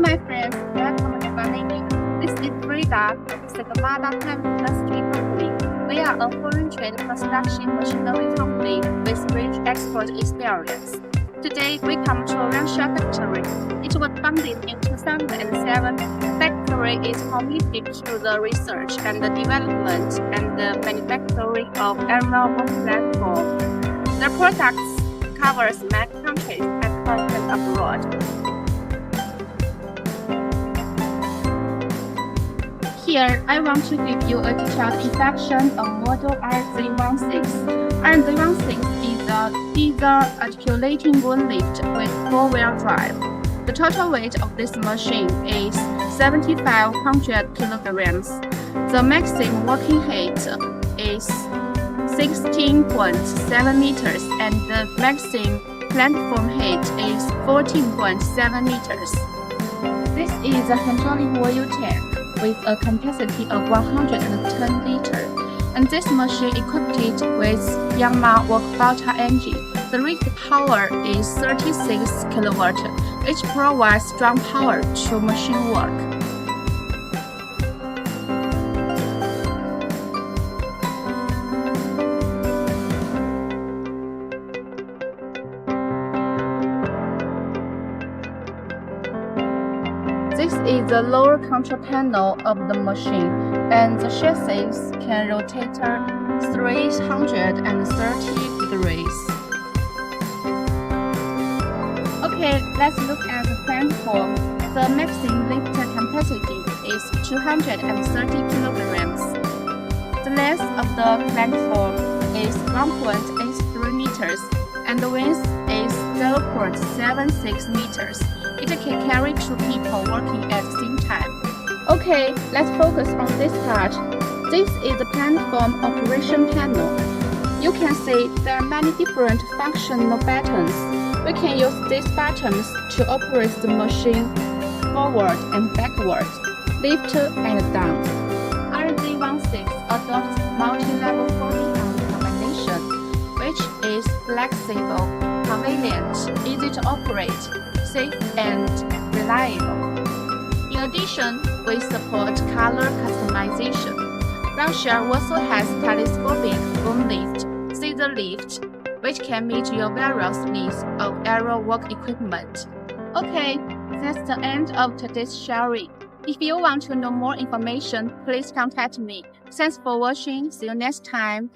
my friends, welcome to my name. This is Freda, SINOMADA Heavy Industry company. We are a foreign-trained construction machinery company with rich export experience. Today, we come to RUNSHARE factory. It was founded in 2007. The factory is committed to the research and the development and the manufacturing of aerial work platform. The products covers many countries and content abroad. Here, I want to give you a detailed introduction of model RZ16. RZ16 is a diesel articulating boom lift with four-wheel drive. The total weight of this machine is 7,500 kilograms. The maximum working height is 16.7 meters and the maximum platform height is 14.7 meters. This is a hydraulic oil tank with a capacity of 110 liters, and this machine equipped with Yanmar Kubota engine. The rated power is 36 kW, which provides strong power to machine work. This is the lower control panel of the machine, and the chassis can rotate 330 degrees. Okay, let's look at the platform. The maximum lift capacity is 230 kilograms. The length of the platform is 1.83 meters, and the width is 0.76 meters. It can carry two people working at the same time. Okay, let's focus on this part. This is the platform operation panel. You can see there are many different functional buttons. We can use these buttons to operate the machine forward and backward, lift and down. RZ16 adopts multi-level folding-arm combination, which is flexible, convenient, easy to operate, safe and reliable. In addition, we support color customization. RUNSHARE also has telescopic boom lift, scissor lift, which can meet your various needs of aerial work equipment. Okay, that's the end of today's sharing. If you want to know more information, please contact me. Thanks for watching. See you next time.